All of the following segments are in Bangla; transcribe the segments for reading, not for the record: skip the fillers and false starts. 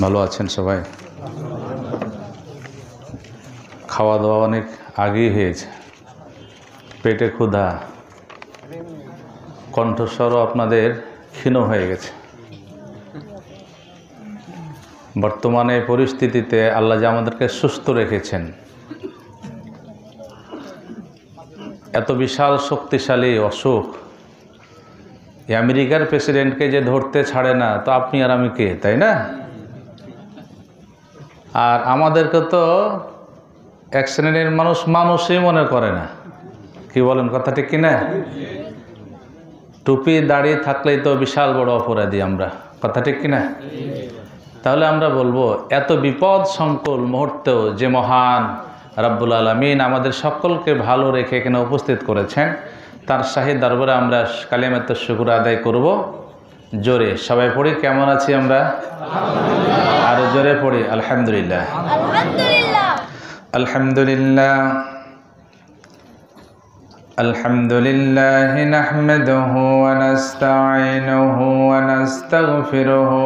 ভালো আছেন সবাই? খাওয়া দাওয়া অনেক আগেই হয়েছে, পেটে ক্ষুধা, কণ্ঠস্বরও আপনাদের ক্ষীণ হয়ে গেছে। বর্তমানে পরিস্থিতিতে আল্লাহ যে আমাদেরকে সুস্থ রেখেছেন, এত বিশাল শক্তিশালী অসুখ, আমেরিকার প্রেসিডেন্টকে যে ধরতে ছাড়ে না, তো আপনি আর আমি কে, তাই না? আর আমাদেরকে তো এক শ্রেণীর মানুষ মানুষই মনে করে না। কি বলেন, কথা ঠিক কিনা? টুপি দাড়ি থাকলেই তো বিশাল বড় অপরাধী আমরা, কথা ঠিক কিনা? তাহলে আমরা বলবো, এত বিপদ সংকুল মুহূর্তেও যে মহান রাব্বুল আলামিন আমাদের সকলকে ভালো রেখে এখানে উপস্থিত করেছেন, তার শাহী দরবারে আমরা কালিমাত শুকর আদায় করব। জোরে সবাই পড়ি, কেমন আছি আমরা? আর জোরে পড়ি, আলহামদুলিল্লাহ। আলহামদুলিল্লাহ আলহামদুলিল্লাহ নাহমাদুহু ওয়া নাস্তাঈনুহু ওয়া নাস্তাগফিরুহু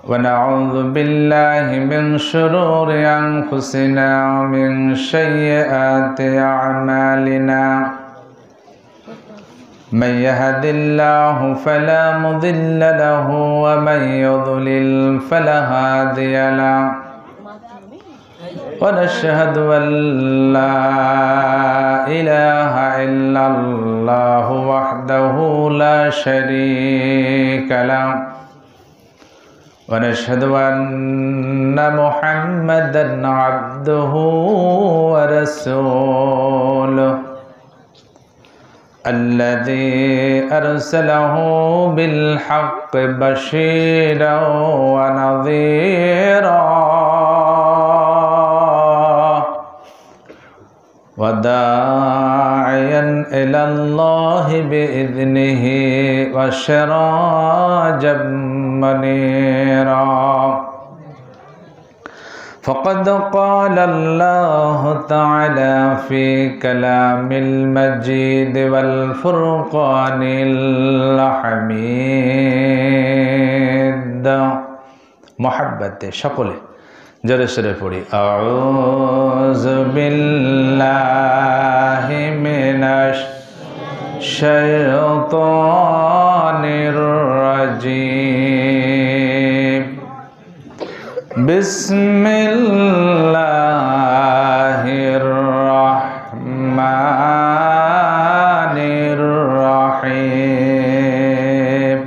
ওয়া নাউযু বিল্লাহি মিন শুরুরি আনফুসিনা ওয়া মিন সাইয়্যাতি আ'মালিনা। من يهد الله فلا مضل له ومن يضلل فلا هادي له ونشهد أن لا إله إلا الله وحده لا شريك له ونشهد أن محمدا عبده ورسوله الذي أرسله بالحق بشيرا ونذيرا وداعيا إلى الله بإذنه وسراجا منيرا فقد قال الله تعالى في كلام المجيد والفرقان الحميد محبت شقله জোরে সরে পড়ি, আউযু বিল্লাহি মিনাশ শাইতানির রাজীম। বিসমিল্লাহির রাহমানির রাহিম।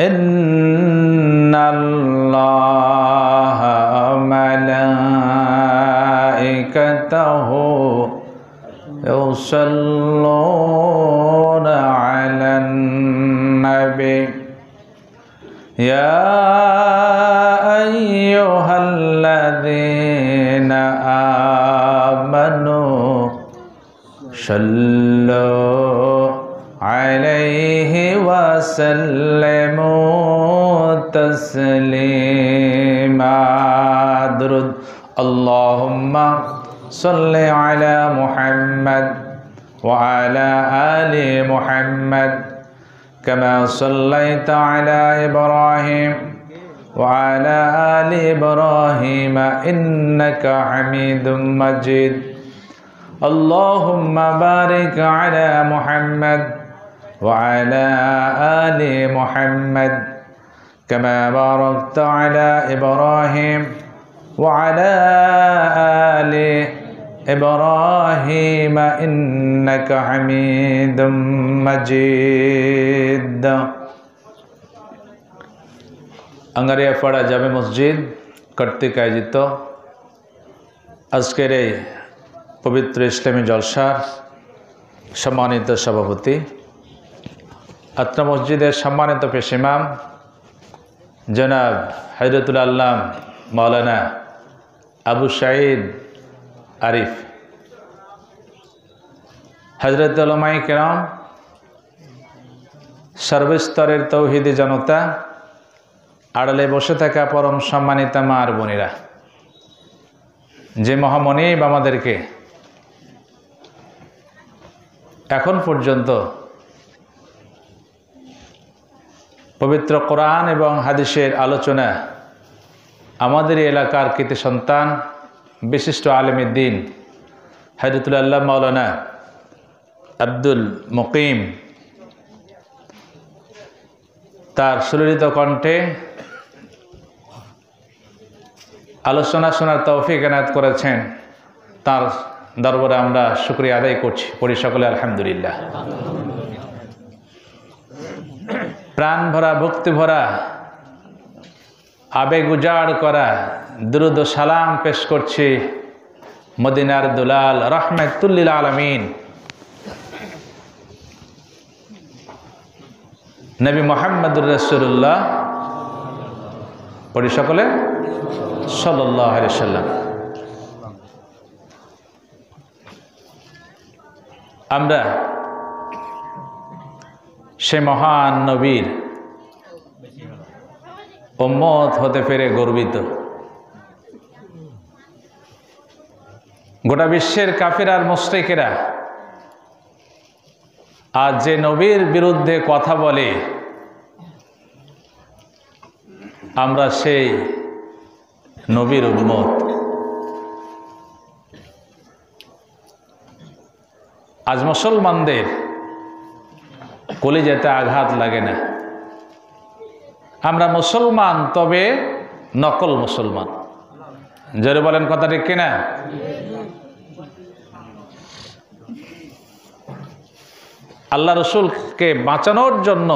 ইন্নাল্লাহা মালাইকাতাহু ইউসাল্লুনা আলান নবী ইয়া আইয়ুহাল্লাযীনা আমানু সাল্লু আলাইহি ওয়া সাল্লিমু তাসলিমা। দুরূদ। আল্লাহুম্মা সাল্লি আলা মুহাম্মাদ ওয়া আলা আলি মুহাম্মাদ কামা সাল্লাইতা আলা ইব্রাহিম وعلى آل إبراهيم إنك حميد مجيد. اللهم بارك على محمد وعلى آل محمد كما باركت على إبراهيم وعلى آل إبراهيم إنك حميد مجيد. আঙ্গারিয়াপাড়া জামে মসজিদ কর্তৃক আয়োজিত আজকের এই পবিত্র ইসলামী জলসার সম্মানিত সভাপতি, আত্রা মসজিদের সম্মানিত পেশ ইমাম জনাব হযরতুল আল্লাম মাওলানা আবু সাঈদ আরিফ, হযরত উলামায়ে কেরাম, সর্বস্তরের তৌহিদি জনতা, আড়ালে বসে থাকা পরম সম্মানিতা মা আর বোনেরা, যে মহামনিব আমাদেরকে এখন পর্যন্ত পবিত্র কোরআন এবং হাদিসের আলোচনা আমাদের এলাকার কৃতি সন্তান বিশিষ্ট আলেমের দ্বীন হযরতুল্লাহ মাওলানা আব্দুল মুকিম তার সুললিত কণ্ঠে আলোচনা শোনার তৌফিক এনায়েত করেছেন। তার দরবারে আমরা শুকরিয়া আদায় করছি, পড়ি সকলে আলহামদুলিল্লাহ। প্রাণ ভরা ভক্তি ভরা আবেগ উজাড় করা দুরুদ ও সালাম পেশ করছি মদিনার দুলাল রাহমাতুল লিল আলামিন নবী মুহাম্মদুর রাসূলুল্লাহ, পড়ি সকলে সাল্লাল্লাহু আলাইহি ওয়াসাল্লাম। আমরা সে মহান নবীর উম্মত হতে পেরে গর্বিত। গোটা বিশ্বের কাফির আর মুশরিকেরা আজ যে নবীর বিরুদ্ধে কথা বলে, আমরা সেই নবীর উম্মত। আজ মুসলমানদের কলিজাতে আঘাত লাগে না। আমরা মুসলমান, তবে নকল মুসলমান। জোরে বলেন কথা ঠিক কিনা? আল্লাহ রসুলকে বাঁচানোর জন্য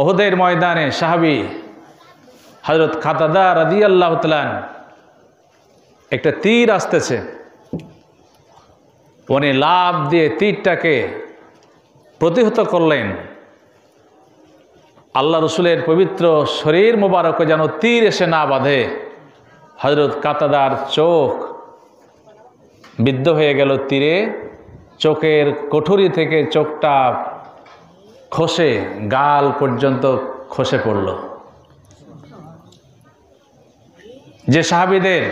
উহুদের ময়দানে সাহাবী হযরত কাতাদা রাদিয়াল্লাহু তাআলা একটা তীর আসতেছে, উনি লাফ দিয়ে তীরটাকে প্রতিহত করলেন। আল্লাহ রসুলের পবিত্র শরীর মোবারকে যেন তীর এসে না বাঁধে। হযরত কাতাদার চোখ বিদ্ধ হয়ে গেল তীরে, চোখের কোঠরি থেকে চোখটা খসে গাল পর্যন্ত খসে পড়ল। যে সাহাবীদের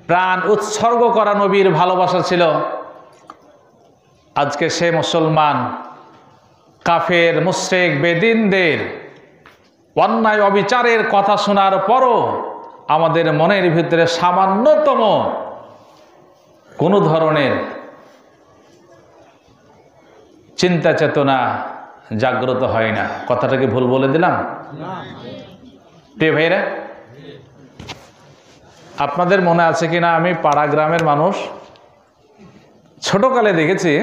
প্রাণ উৎসর্গ করা নবীর ভালোবাসা ছিল, আজকে সে মুসলমান কাফের মুশরিক বেদিনদের অন্যায় অবিচারের কথা শোনার পরও আমাদের মনের ভিতরে সামান্যতম কোনো ধরনের চিন্তা চেতনা জাগ্রত হয় না। কথাটাকে ভুল বলে দিলাম? প্রিয় ভাইরা, আপনাদের মনে আছে কিনা, আমি পাড়া গ্রামের মানুষ, ছোটকালে দেখেছি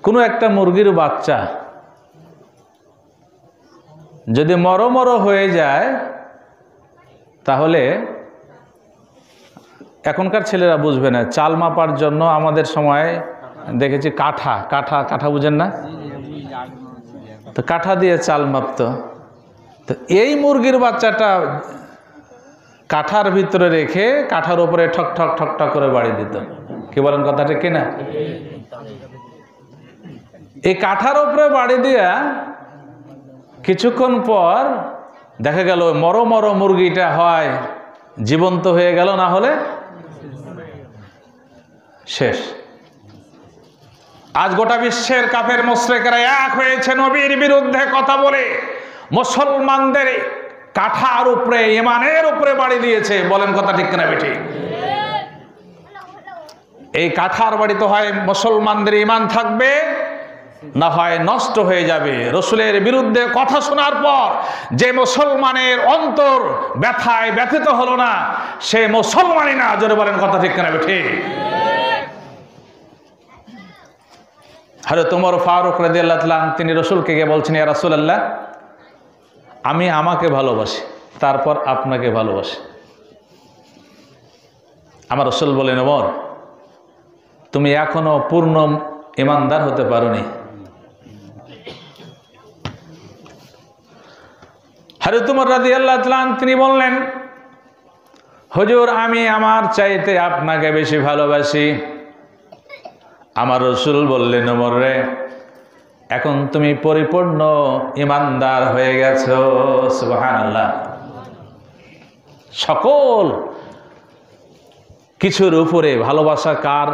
কোনো একটা মুরগির বাচ্চা যদি মর হয়ে যায়, তাহলে এখনকার ছেলেরা বুঝবে না, চাল মাপার জন্য আমাদের সময় দেখেছি কাঠা বুঝেন না, তো কাঠা দিয়ে চাল মাপত। তো এই মুরগির বাচ্চাটা কাঠার ভিতরে রেখে কাঠার উপরে ঠক ঠক ঠক ঠক করে বাড়ি দিত। কি বলেন কথাটা কিনা? এই কাঠার উপরে বাড়ি দিয়া কিছুক্ষণ পর দেখা গেল মর মুরগিটা হয় জীবন্ত হয়ে গেল, না হলে শেষ। আজ গোটা বিশ্বের কাফের মুশরিকরা এক হয়েছে নবীর বিরুদ্ধে কথা বলে মুসলমানদের কাঠার উপরে, ঈমানের উপরে বাড়ি দিয়েছে। বলেন কথা ঠিক কিনা বেঠিক? এই কাঠার বাড়িতে হয় মুসলমানদের ঈমান থাকবে, না হয় নষ্ট হয়ে যাবে। রসুলের বিরুদ্ধে কথা শোনার পর যে মুসলমানের অন্তর ব্যথায় ব্যথিত হলো না, সে মুসলমানই না। জোরে বলেন কথা ঠিক কিনা বেঠিক? হযরত ওমর ফারুক রাদিয়াল্লাহু তাআলা তিনি রসুলকে গিয়ে বলছেন, ইয়া রাসূলুল্লাহ, আমি আমাকে ভালোবাসি, তারপর আপনাকে ভালোবাসি। আমার রসুল বলেন, ওমর, তুমি এখনো পূর্ণ ঈমানদার হতে পারোনি। হযরত ওমর রাদিয়াল্লাহু তাআলা তিনি বললেন, হুজুর, আমি আমার চাইতে আপনাকে বেশি ভালোবাসি। আমার রসুল বললেন, ওমর রে, এখন তুমি পরিপূর্ণ ঈমানদার হয়ে গেছো। সুবহানাল্লাহ। সকল কিছুর উপরে ভালোবাসা কার?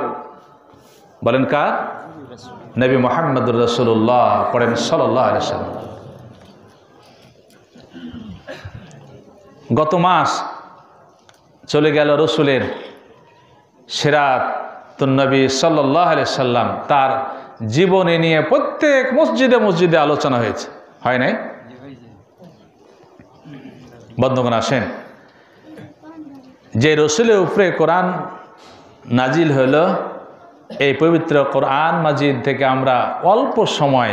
বলেন কার? নবী মুহাম্মদুর রাসূলুল্লাহ, পড়েন সাল্লাল্লাহু আলাইহি ওয়াসাল্লাম। গত মাস চলে গেল রসুলের সিরাতুন নবী সাল্লাল্লাহু আলাইহি সাল্লাম, তার জীবনী নিয়ে প্রত্যেক মসজিদে মসজিদে আলোচনা হয়েছে, হয় নাই? বন্ধুগণ আসেন, যে রসুলের উপরে কোরআন নাজিল হইল, এই পবিত্র কোরআন মাজিদ থেকে আমরা অল্প সময়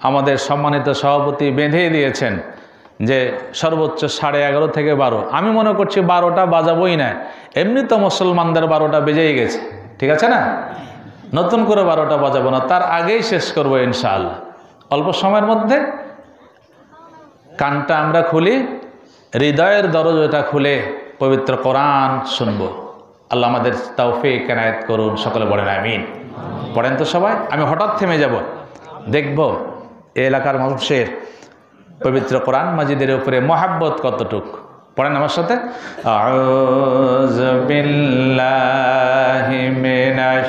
আমাদের সম্মানিত সভাপতি বেঁধে দিয়েছেন যে সর্বোচ্চ 11:30 থেকে 12। আমি মনে করছি 12টা বাজাবই না, এমনি তো মুসলমানদের 12টা বেজেই গেছে, ঠিক আছে না? নতুন করে 12টা বাজাবো না, তার আগেই শেষ করবো ইনশাআল্লাহ। অল্প সময়ের মধ্যে কানটা আমরা খুলি, হৃদয়ের দরজাটা খুলে পবিত্র কোরআন শুনবো। আল্লাহ আমাদের তৌফিক এনায়েত করুন, সকলে বলেন আমিন। পড়েন তো সবাই। আমি হঠাৎ থেমে যাব, দেখব এই এলাকার মানুষের পবিত্র কোরআন মাজিদের উপরে মহাব্বত কতটুক। পড়েন আমার সাথে, আউযু বিল্লাহি মিনাশ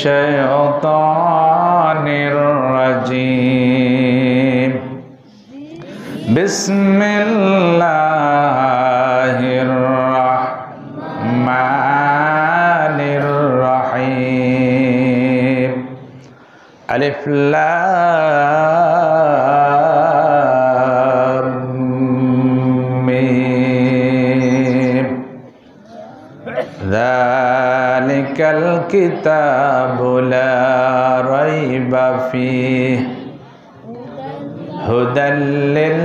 শাইতানির রাজিম, বিসমিল্লাহির রাহমানির রাহিম, আলিফ লাম মিম, যালিকাল কিতাবু লা রাইবা ফীহি হুদাল লিল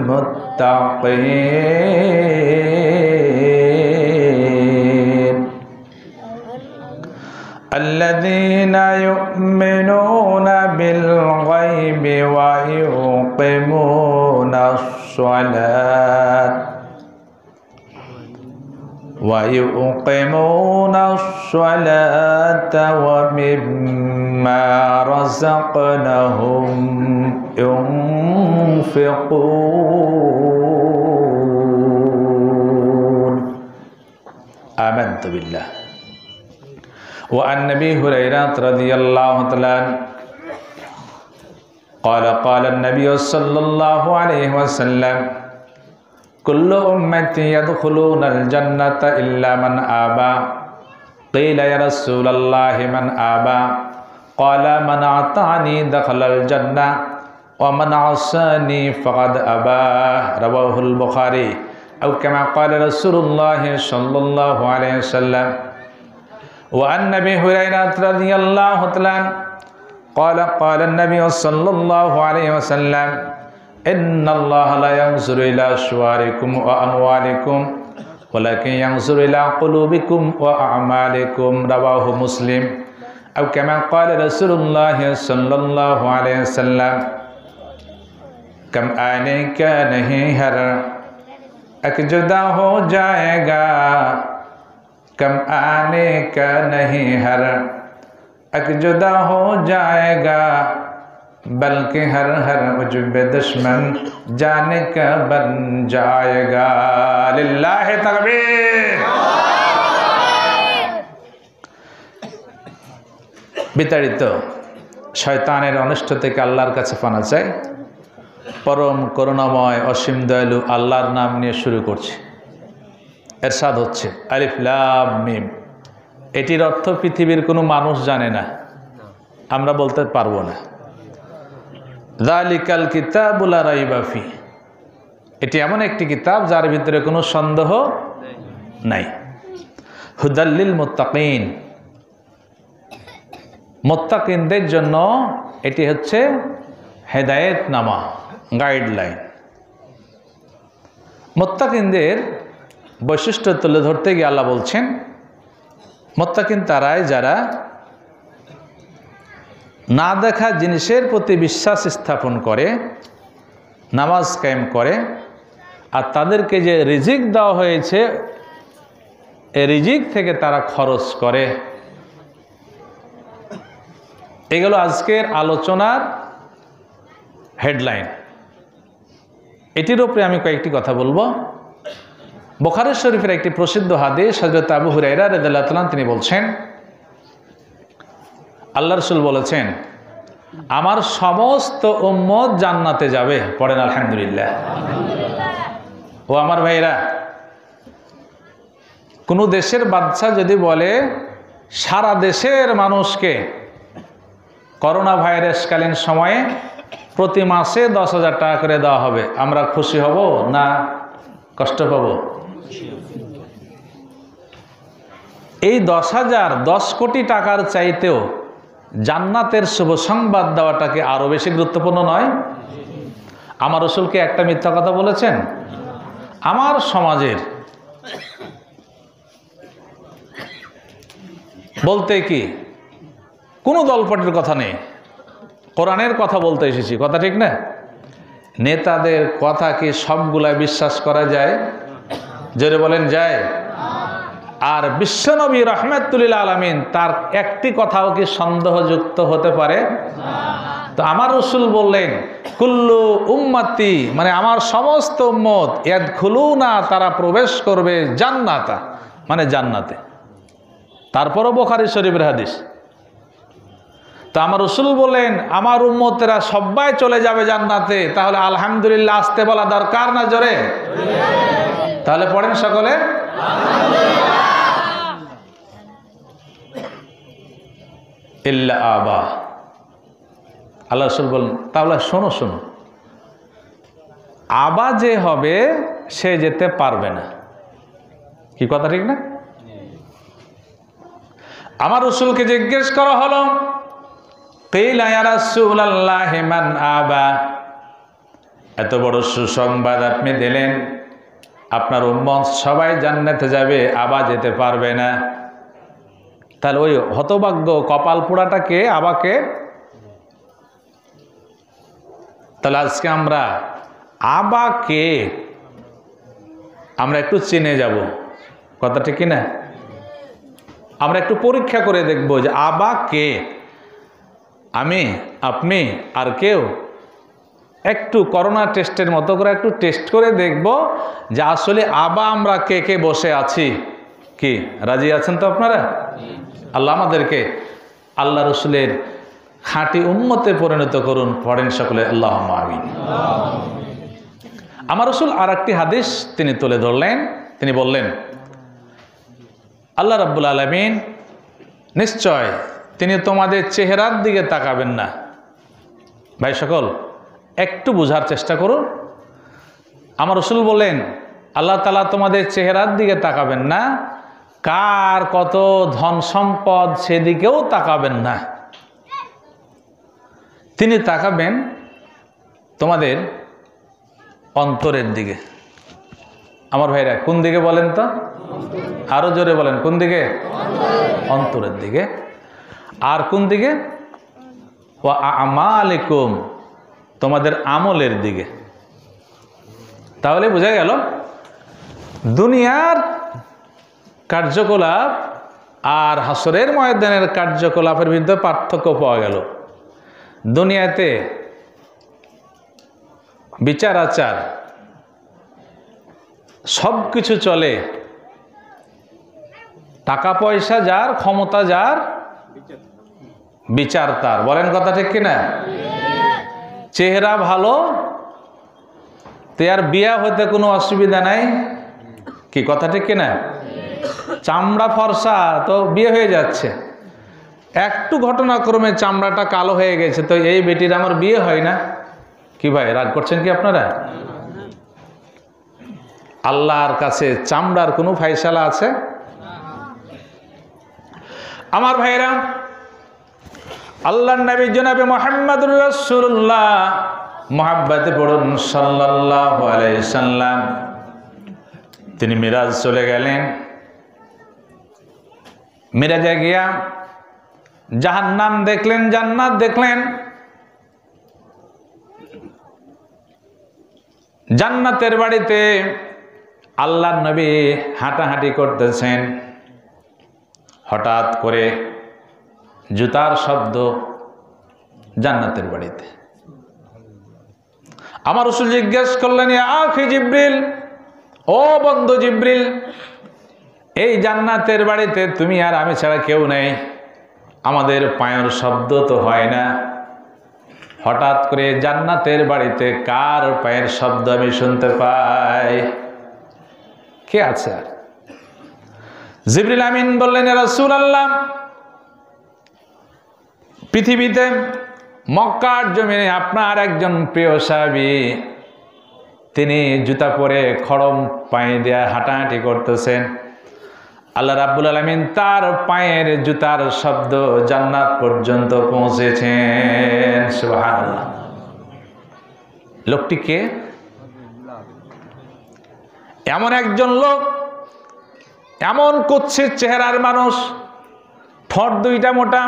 মুত্তাকিন আল্লাযীনা ইউমিনুনা বিল গায়বি ওয়া ইউকিমুনাস সালাত ومما رزقناهم ينفقون آمنت بالله. وعن أبي هريرة رضي الله تعالى عنه قال النبي صلى الله عليه وسلم كل أمتي يدخلون الجنة إلا من آبى قيل يا رسول الله من آبى قال من أطاعني دخل الجنة ومن عصاني فقد أبى رواه البخاري أو كما قال رسول الله صلى الله عليه وسلم. وعن أبي هريرة رضي الله تعالى عنه قال النبي صلى الله عليه وسلم إن الله لا ينظر إلى صوركم وأموالكم ولكن ينظر إلى قلوبكم وأعمالكم رواه مسلم أو كما قال رسول الله صلى الله عليه وسلم कम आने का नहीं हर एक जुदा हो जाएगा कम आने का नहीं हर एक जुदा हो जाएगा बल्कि हर हर उज्ब दुश्मन जाने का बन जाएगा लिल्लाहि तकबीर। বিতাড়িত শয়তানের অনিষ্ট থেকে আল্লাহর কাছে পানা চাই। পরম করুণাময় অসীম দয়ালু আল্লাহর নাম নিয়ে শুরু করছি। এরশাদ হচ্ছে আলিফ লাম মিম। এটির অর্থ পৃথিবীর কোনো মানুষ জানে না, আমরা বলতে পারবো না। যালিকাল কিতাবু লা রাইবা ফি, এটি এমন একটি কিতাব যার ভিতরে কোনো সন্দেহ নাই। হুদাল লিল মুত্তাকিন, মুত্তাকিনদের জন্য এটি হচ্ছে হেদায়েতনামা, গাইডলাইন। মুত্তাকিনদের বৈশিষ্ট্য তুলে ধরতে গিয়ে আল্লাহ বলছেন মুত্তাকিন তারাই যারা না দেখা জিনিসের প্রতি বিশ্বাস স্থাপন করে, নামাজ কায়েম করে, আর তাদেরকে যে রিজিক দেওয়া হয়েছে এই রিজিক থেকে তারা খরচ করে। এগুলো আজকের আলোচনার হেডলাইন। এটির উপরে আমি কয়েকটি কথা বলবো। বুখারী শরীফের একটি প্রসিদ্ধ হাদিস, হযরত আবু হুরায়রা রাদিয়াল্লাহু তাআলা তিনি বলছেন আল্লাহ রাসূল বলেছেন আমার সমস্ত উম্মত জান্নাতে যাবে। পড়েন আলহামদুলিল্লাহ। ও আমার ভাইরা, কোনো দেশের বাদশা যদি বলে সারা দেশের মানুষকে করোনা ভাইরাসকালীন সময়ে প্রতি মাসে 10,000 টাকা করে দেওয়া হবে, আমরা খুশি হব না কষ্ট পাব? এই 10,000 10 কোটি টাকার চাইতেও জান্নাতের শুভ সংবাদ দেওয়াটাকে আরো বেশি গুরুত্বপূর্ণ নয়? আমার রাসূলকে একটা মিথ্যা কথা বলেছেন? আমার সমাজের বলতে কি কোনো দলপাটির কথা নেই, কোরআনের কথা বলতে এসেছি, কথা ঠিক না? নেতাদের কথা কি সবগুলা বিশ্বাস করা যায়? জোরে বলেন যায়? আর বিশ্বনবী রাহমাতুল লিল আলামিন তার একটি কথাও কি সন্দেহযুক্ত হতে পারে? তো আমার রাসূল বললেন কুল্লু উম্মতি, মানে আমার সমস্ত উম্মত ইয়াদখুলুনা, তারা প্রবেশ করবে জান্নাতা, মানে জান্নাতে। তারপরও বুখারী শরীফের হাদিস। তো আমার রাসূল বললেন আমার উম্মতেরা সবাই চলে যাবে জান্নাতে, তাহলে আলহামদুলিল্লাহ আসতে বলা দরকার না জোরে? তাহলে পড়েন সকলে ইল্লা আবা। আল্লাহ রাসূল বলেন তাহলে শোনো শোনো, আবা যে হবে সে যেতে পারবে না। কি কথা ঠিক না? আমার রাসূলকে জিজ্ঞেস করা হলো কিলা ইয়া রাসূলুল্লাহ মান আবা, এত বড় সুসংবাদ আপনি দিলেন আপনার উম্মত সবাই জান্নাতে যাবে, আবা যেতে পারবে না। তাহলে ওই হতভাগ্য কপাল পোড়াটাকে আবাকে? তাহলে আজকে আমরা আবাকে আমরা একটু চিনে যাব, কথা ঠিক কিনা? আমরা একটু পরীক্ষা করে দেখব যে আবা কে। আমি, আপনি আর কেউ একটু করোনা টেস্টের মতো করে একটু টেস্ট করে দেখব যে আসলে আবা আমরা কে কে বসে আছি। কি রাজি আছেন তো আপনারা? আল্লাহ আমাদেরকে আল্লাহ রসুলের খাঁটি উম্মতে পরিণত করুন, পড়েন সকলে আল্লাহুম্মা আমিন। আমার রসুল আর একটি হাদিস তিনি তুলে ধরলেন, তিনি বললেন আল্লাহ রাব্বুল আলামিন নিশ্চয় তিনি তোমাদের চেহারার দিকে তাকাবেন না। ভাই সকল একটু বোঝার চেষ্টা করুন। আমার রাসূল বলেন আল্লাহ তাআলা তোমাদের চেহারার দিকে তাকাবেন না, কার কত ধন সম্পদ সেদিকেও তাকাবেন না, তিনি তাকাবেন তোমাদের অন্তরের দিকে। আমার ভাইরা কোন দিকে বলেন তো? আরো জোরে বলেন, কোন দিকে? অন্তরের দিকে। আর কোন দিকে? ওয়া আমালিকুম, তোমাদের আমলের দিকে। তাহলে বোঝা গেল দুনিয়ার কার্যকলাপ আর হাসরের ময়দানের কার্যকলাপের ভিতরে পার্থক্য পাওয়া গেল। দুনিয়াতে বিচার আচার সব কিছু চলে, টাকা পয়সা যার, ক্ষমতা যার, বিচার তার। বলেন কথা ঠিক কিনা? চেহারা ভালো তো আর বিয়া হতে কোনো অসুবিধা নাই, কি কথা ঠিক কিনা? চামড়া ফর্সা তো বিয়ে হয়ে যাচ্ছে, একটু ঘটনাক্রমে চামড়াটা কালো হয়ে গেছে তো এই বেটির আমার বিয়ে হয় না। কি ভাই রাগ করছেন কি আপনারা? আল্লাহর কাছে চামড়ার কোনো ফায়সালা আছে? আমার ভাইরা, আল্লাহর নবী জনাবে মুহাম্মদুর রাসূলুল্লাহ মুহাব্বতে পড়ুন সাল্লাল্লাহু আলাইহি সাল্লাম। তিনি মিরাজ চলে গেলেন। মিরাজে গিয়া জাহান্নাম দেখলেন, জান্নাত দেখলেন। জান্নাতের বাড়িতে আল্লাহর নবী হাঁটাহাঁটি করতেছেন। হঠাৎ করে জুতার শব্দ জান্নাতের বাড়িতে। আমার রাসূল জিজ্ঞেস করলেন ইয়া আখি জিবরিল, ও বন্ধু জিবরিল, এই জান্নাতের বাড়িতে তুমি আর আমি ছাড়া কেউ নেই, আমাদের পায়ের শব্দ তো হয় না, হঠাৎ করে জান্নাতের বাড়িতে কার পায়ের শব্দ আমি শুনতে পাই? কে আছে আর? জিবরিল আমিন বললেন, ইয়া রাসূলুল্লাহ, পৃথিবীতে মক্কার জমিনে আপনার একজন প্রিয় সাহাবী, তিনি জুতা পরে খড়ম পায়ে দিয়ে হাঁটাহাঁটি করতেছেন। আল্লাহ রাব্বুল আলামিন তার পায়ের জুতার শব্দ জান্নাত পর্যন্ত পৌঁছেছেন। সুবহানাল্লাহ। লোকটি কে? এমন একজন লোক, এমন কুৎসিত চেহারার মানুষ, ঠোঁট দুইটা মোটা,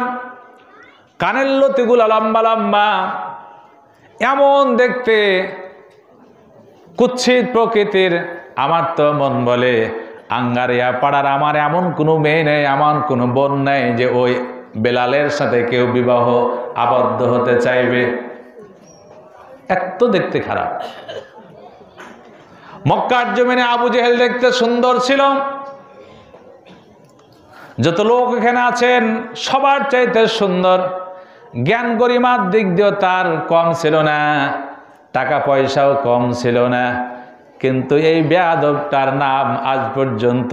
কানের লতিগুলো লম্বা লম্বা, এমন দেখতে কুৎসিত প্রকৃতির। আমার তো মন বলে, আঙ্গারিয়া পাড়ার আমার এমন কোনো মেয়ে নেই, এমন কোনো বোন নেই যে ওই বেলালের সাথে কেউ বিবাহ আবদ্ধ হতে চাইবে। এত দেখতে খারাপ। মক্কার জমিনে আবু জেহেল দেখতে সুন্দর ছিল। যত লোক এখানে আছেন সবার চাইতে সুন্দর। জ্ঞান গরিমার দিক দিয়েও তার কম ছিল না, টাকা পয়সাও কম ছিল না। কিন্তু এই বেয়াদবটার নাম আজ পর্যন্ত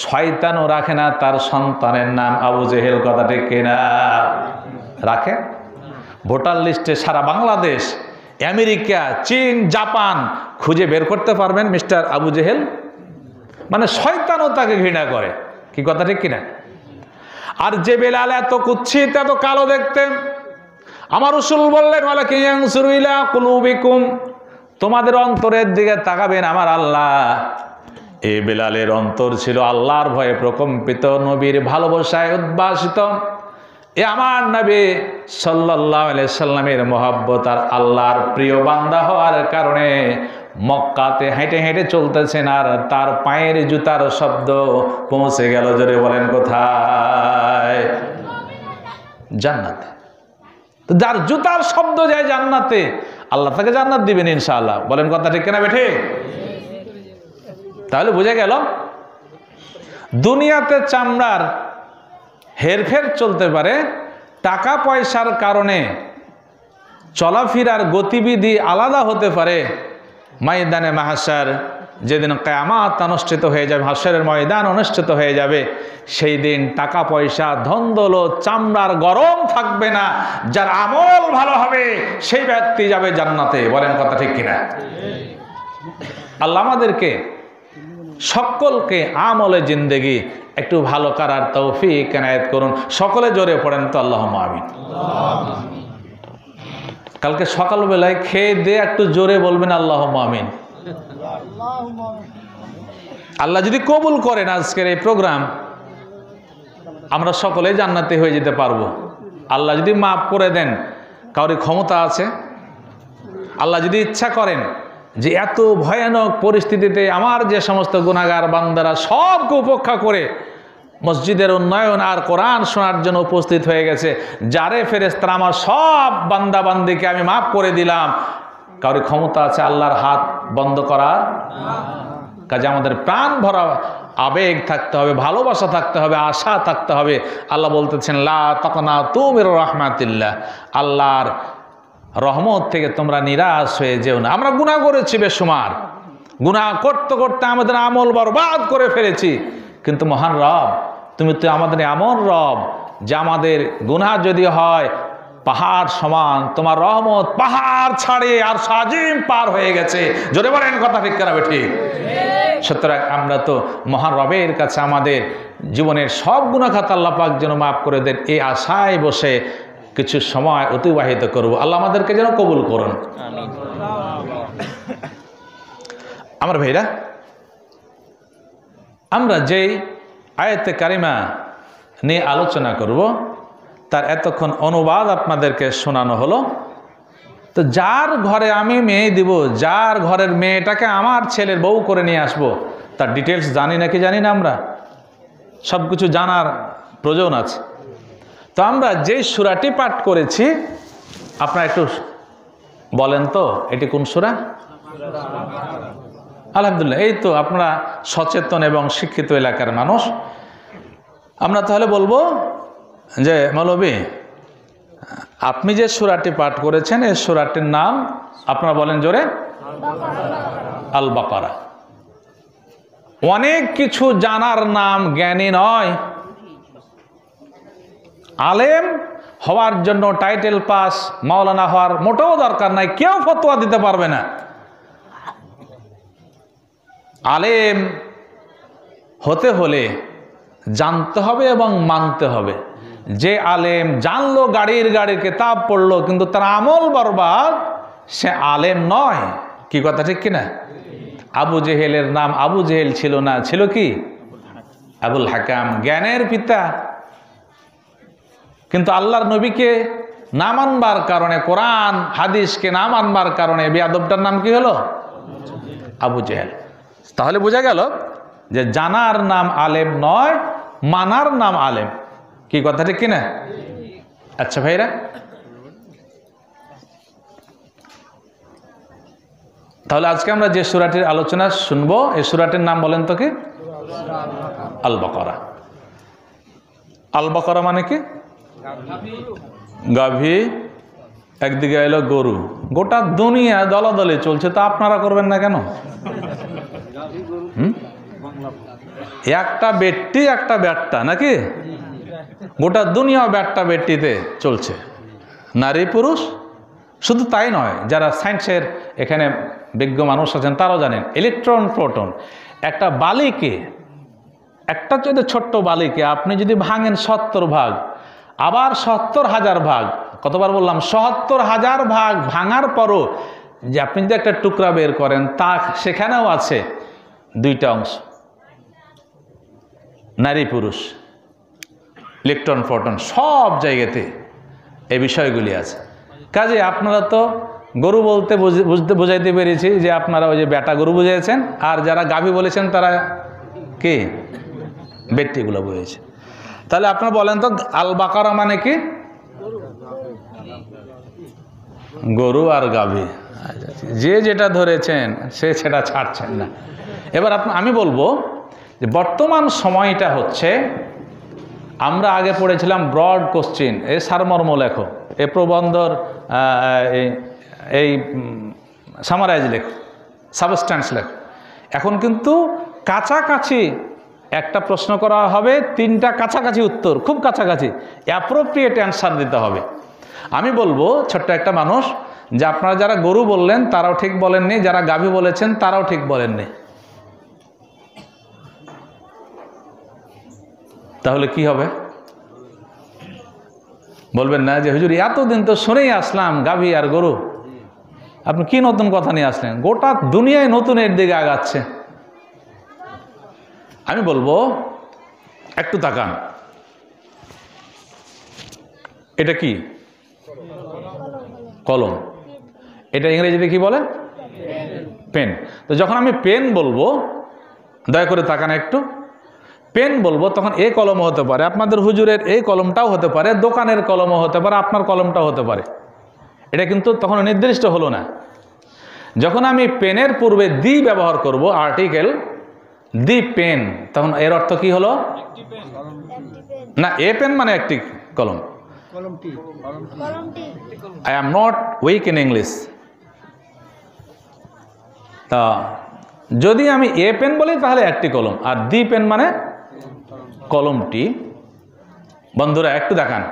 শয়তানও রাখে না তার সন্তানের নাম আবু জেহেল। কথা ঠিক কিনা? রাখে? ভোটার লিস্টে সারা বাংলাদেশ, আমেরিকা, চীন, জাপান খুঁজে বের করতে পারবেন মিস্টার আবু জেহেল? মানে শয়তানও তাকে ঘৃণা করে। কি কথা ঠিক কিনা? আর যে বেলাল এত কুৎসিত, এত কালো দেখতে, আমার রাসূল বললেন, ওয়ালাকিন ইয়ানসুরু ইলা কুলুবিকুম, তোমাদের অন্তরের দিকে তাকাবেন আমার আল্লাহ। এই বেলালের অন্তর ছিল আল্লাহর ভয়ে প্রকম্পিত, নবীর ভালোবাসায় উদ্ভাসিত। এ আমার নবী সাল্লাল্লাহু আলাইহি সাল্লামের মহব্বত আর আল্লাহর প্রিয় বান্দা হওয়ার কারণে মক্কাতে হেঁটে হেঁটে চলতেছেন, আর তার পায়ের জুতার শব্দ পৌঁছে গেল, জোরে বলেন কোথায়? জান্নাতে। তো যার জুতার শব্দ যায় জান্নাতে, আল্লাহ তাকে জান্নাত দিবেন ইনশাআল্লাহ। বলেন কথা ঠিক কিনা বেঠে? তাহলে বুঝে গেল দুনিয়াতে চামড়ার হেরফের চলতে পারে, টাকা পয়সার কারণে চলাফেরার গতিবিধি আলাদা হতে পারে। ময়দানে মাহশার, যেদিন কিয়ামত অনুষ্ঠিত হয়ে যাবে, হাশরের ময়দান অনুষ্ঠিত হয়ে যাবে, সেই দিন টাকা পয়সা, ধন দৌলত, চামড়ার গরম থাকবে না। যার আমল ভালো হবে সেই ব্যক্তি যাবে জান্নাতে। বলেন কথা ঠিক কিনা? আল্লাহ আমাদেরকে সকলকে আমলে জিন্দেগি একটু ভালো করার তৌফিক এনায়েত করুন। সকলে জোরে পড়েন তো আল্লাহুম্মা আমিন। কালকে সকালবেলায় খেয়ে দিয়ে একটু জোরে বলবেন আল্লাহুম্মা আমিন। আল্লাহ যদি কবুল করেন আজকের এই প্রোগ্রাম, আমরা সকলে জান্নাতে হয়ে যেতে পারবো। আল্লাহ যদি মাফ করে দেন, কারোর ক্ষমতা আছে, আল্লাহ যদি ইচ্ছা করেন যে এত ভয়ানক পরিস্থিতিতে আমার যে সমস্ত গুনাহগার বান্দারা সবকে উপেক্ষা করে মসজিদের উন্নয়ন আর কোরআন শোনার জন্য উপস্থিত হয়ে গেছে, যারে ফেরেশতারা আমার সব বান্দা বান্দিকে আমি মাফ করে দিলাম, কারোর ক্ষমতা আছে আল্লাহর হাত বন্ধ করার? কাজে আমাদের প্রাণ ভরা আবেগ থাকতে হবে, ভালোবাসা থাকতে হবে, আশা থাকতে হবে। আল্লাহ বলতেছেন, লা তাকনাতু মির রাহমাতিল্লাহ, আল্লাহর রহমত থেকে তোমরা নিরাশ হয়ে যেও না। আমরা গুনাহ করেছি বেশুমার, গুনাহ করতে করতে আমাদের আমল বরবাদ করে ফেলেছি, কিন্তু মহান রব, তুমি তো আমাদের এমন রব যে আমাদের গুনাহ যদি হয় পাহাড় সমান, তোমার রহমত পাহাড় ছাড়ে আর সাজিম পার হয়ে গেছে। জোরে বলেন কথা ঠিক করাবে ঠিক? সুতরাং আমরা তো মহান রবের কাছে আমাদের জীবনের সব গুনাহ খাতা আল্লাহ পাক যেন মাফ করে দেন, এই আশায় বসে কিছু সময় অতিবাহিত করব। আল্লাহ আমাদেরকে যেন কবুল করুন। আমার ভাইরা, আমরা যেই আয়াতে কারিমা নিয়ে আলোচনা করব তার এতক্ষণ অনুবাদ আপনাদেরকে শোনানো হলো। তো যার ঘরে আমি মেয়ে দিব, যার ঘরের মেয়েটাকে আমার ছেলের বউ করে নিয়ে আসব, তার ডিটেলস জানি নাকি জানি না, আমরা সব কিছু জানার প্রয়োজন আছে। তো আমরা যে সূরাটি পাঠ করেছি, আপনারা একটু বলেন তো এটি কোন সূরা? আলহামদুলিল্লাহ, এই তো আপনারা সচেতন এবং শিক্ষিত এলাকার মানুষ। আমরা তাহলে বলবো যে মৌলভী, আপনি যে সূরাটি পাঠ করেছেন এই সূরাটির নাম আপনারা বলেন জোরে, আল বাকারা। অনেক কিছু জানার নাম জ্ঞানী নয়। আলেম হওয়ার জন্য টাইটেল পাস, মাওলানা হওয়ার মোটেও দরকার নাই, কেউ ফতোয়া দিতে পারবে না। আলেম হতে হলে জানতে হবে এবং মানতে হবে। যে আলেম জানলো, গাড়ির কিতাব পড়লো, কিন্তু তার আমল বরবাদ, সে আলেম নয়। কি কথা ঠিক কিনা? আবু জেহেলের নাম আবু জেহেল ছিল না, ছিল কি? আবুল হাকাম, জ্ঞানের পিতা। কিন্তু আল্লাহর নবীকে না মানবার কারণে, কোরআন হাদিসকে না মানবার কারণে বেয়াদবটার নাম কি হলো? আবু জেহেল। তাহলে বোঝা গেল যে জানার নাম আলেম নয়, মানার নাম আলেম। কি কথা ঠিক কিনা? আচ্ছা ভাইরা, তাহলে আজকে আমরা যে সূরাটির আলোচনা শুনবো, এই সূরাটির নাম বলেন তো কি? আল বাকারা। আল বাকারা মানে কি? গাভী। একদিকে এলো গরু। গোটা দুনিয়া দলাদলি চলছে, তা আপনারা করবেন না কেন? একটা বেটটি একটা ব্যাটটা, নাকি? গোটা দুনিয়া ব্যাটটা বেটটিতে চলছে, নারী পুরুষ। শুধু তাই নয়, যারা সায়েন্সের এখানে বিজ্ঞ মানুষ আছেন তারাও জানেন, ইলেকট্রন প্রোটন, একটা বালিকে, একটা যদি ছোট্ট বালিকে আপনি যদি ভাঙেন 70 ভাগ, আবার 70,000 ভাগ, কতবার বললাম? 70,000 ভাগ ভাঙার পরও যে আপনি যদি একটা টুকরা বের করেন, তা সেখানেও আছে দুইটা অংশ, নারী পুরুষ, ইলেকট্রন প্রোটন, সব জায়গাতে এই বিষয়গুলি আছে। কাজে আপনারা তো গরু বলতে বুঝাইতে পেরেছি যে আপনারা ওই যে বেটা গরু বুঝিয়েছেন, আর যারা গাভী বলেছেন তারা কি? বেটটিগুলো বুঝেছে। তাহলে আপনারা বলেন তো, আল বাকারা মানে কি? গরু আর গাভী। যে যেটা ধরেছেন সে সেটা ছাড়ছেন না। এবার আমি বলবো যে বর্তমান সময়টা হচ্ছে, আমরা আগে পড়েছিলাম ব্রড কোশ্চিন, এই সারমর্ম লেখো, এ প্রবন্ধর এই সামারাইজ লেখো, সাবস্ট্যান্স লেখো। এখন কিন্তু কাছাকাছি একটা প্রশ্ন করা হবে, 3টা কাছাকাছি উত্তর, খুব কাছাকাছি, অ্যাপ্রোপ্রিয়েট অ্যান্সার দিতে হবে। আমি বলবো ছোট্ট একটা মানুষ, যে আপনারা যারা গরু বললেন তারাও ঠিক বলেননি, যারা গাভী বলেছেন তারাও ঠিক বলেননি। তাহলে কি হবে? বলবেন না যে হুজুর এতদিন তো শুনেই আসলাম গাভী আর গরু, আপনি কি নতুন কথা নিয়ে আসলেন? গোটা দুনিয়ায় নতুনের দিকে আগাচ্ছে। আমি বলবো একটু তাকান, এটা কি? কলম। এটা ইংরেজিতে কি বলে? পেন। তো যখন আমি পেন বলবো, দয়া করে তাকান একটু, পেন বলবো, তখন এই কলমও হতে পারে, আপনাদের হুজুরের এই কলমটাও হতে পারে, দোকানের কলমও হতে পারে, আপনার কলমটাও হতে পারে। এটা কিন্তু তখন নির্দিষ্ট হলো না। যখন আমি পেনের পূর্বে দি ব্যবহার করব, আর্টিকেল দি পেন, তখন এর অর্থ কি হলো? না, এ পেন মানে একটি কলম। I am not weak in English. তা যদি আমি এ পেন বলি তাহলে একটি কলম, আর দি পেন মানে কলমটি। বন্ধুরা একটু দেখান,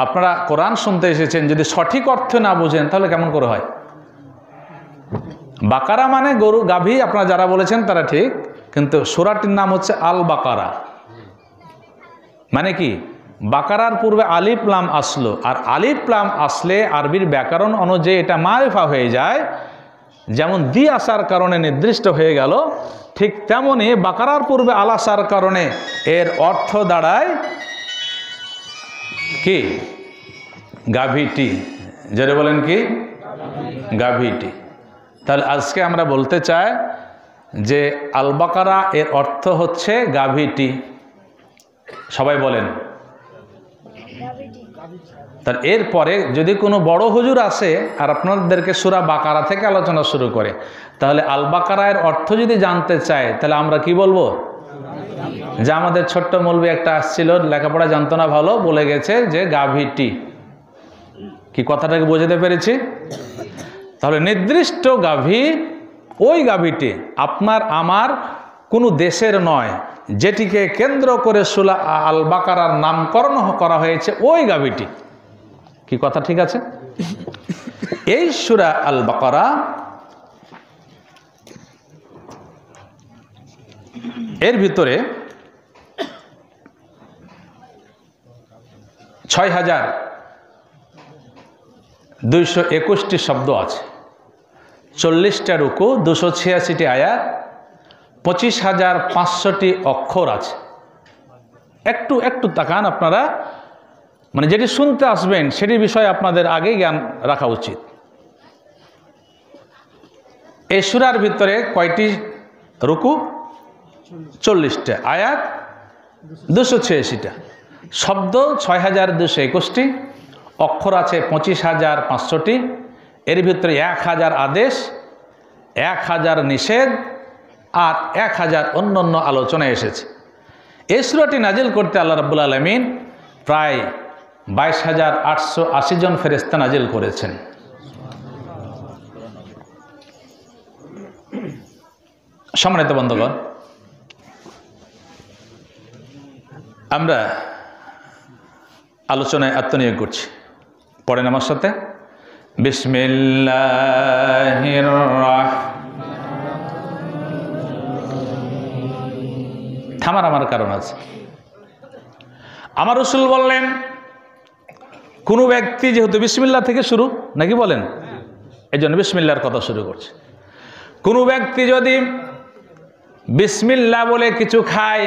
আপনারা কোরআন শুনতে এসেছেন, যদি সঠিক অর্থ না বুঝেন তাহলে কেমন করে হয়? বাকারা মানে গরু গাভী, আপনারা যারা বলেছেন তারা ঠিক, কিন্তু সূরাটির নাম হচ্ছে আল বাকারা। মানে কি? বাকারার পূর্বে আলিফ লাম আসলো, আর আলিফ লাম আসলে আরবির ব্যাকরণ অনুযায়ী এটা মারিফা হয়ে যায়। যেমন দি আসার কারণে নির্দিষ্ট হয়ে গেল, ঠিক তেমনি বাকারার পূর্বে আল আসার কারণে এর অর্থ দাঁড়ায় কি? গাভীটি। যারা বলেন কি? গাভীটি। তাহলে আজকে আমরা বলতে চাই যে আল বাকারা এর অর্থ হচ্ছে গাভীটি। সবাই বলেন। তার এরপরে যদি কোনো বড় হুজুর আসে আর আপনাদেরকে সূরা বাকারা থেকে আলোচনা শুরু করে, তাহলে আল বাকারার অর্থ যদি জানতে চায় তাহলে আমরা কি বলবো? যে আমাদের ছোট্ট মৌলবি একটা আসছিল, লেখাপড়া জানতো না ভালো, বলে গেছে যে গাভীটি। কি কথাটাকে বোঝাতে পেরেছি? তাহলে নির্দিষ্ট গাভী ওই গাভীটি আপনার আমার কোনো দেশের নয়, যেটিকে কেন্দ্র করে সূরা আল বাকারার নামকরণ করা হয়েছে ওই গাভীটি। কি কথা ঠিক আছে? এই সূরা আল বাকারা এর ভিতরে ৬,২২১টি শব্দ আছে, ৪০টা রুকু, ২৮৬টি আয়াত, ২৫,৫০০টি অক্ষর আছে। একটু একটু তাকান আপনারা, মানে যেটি শুনতে আসবেন সেটির বিষয়ে আপনাদের আগেই জ্ঞান রাখা উচিত। এই সূরার ভিতরে কয়টি রুকু? ৪০টা, আয়াত ২৮৬টা, শব্দ ৬,২২১টি, অক্ষর আছে ২৫,৫০০টি। এর ভিতরে ১,০০০ আদেশ, ১,০০০ নিষেধ আর ১,০০০ অন্যান্য আলোচনা এসেছে। এই সূরাটি নাজিল করতে আল্লাহ রাব্বুল আলামিন প্রায় ২২,৮৮০ জন ফেরেশতা নাজিল করেছেন। সম্মানিত বন্ধুগণ, আমরা আলোচনায় আত্মনিয়োগ করছি। পড়েন আমার সাথে, বিসমিল্লাহির থামার আমার কারণ আছে। আমার রাসূল বললেন, কোনো ব্যক্তি, যেহেতু বিসমিল্লাহ থেকে শুরু নাকি বলেন, এই জন্য বিসমিল্লাহর কথা শুরু করছে। কোনো ব্যক্তি যদি বিসমিল্লাহ বলে কিছু খায়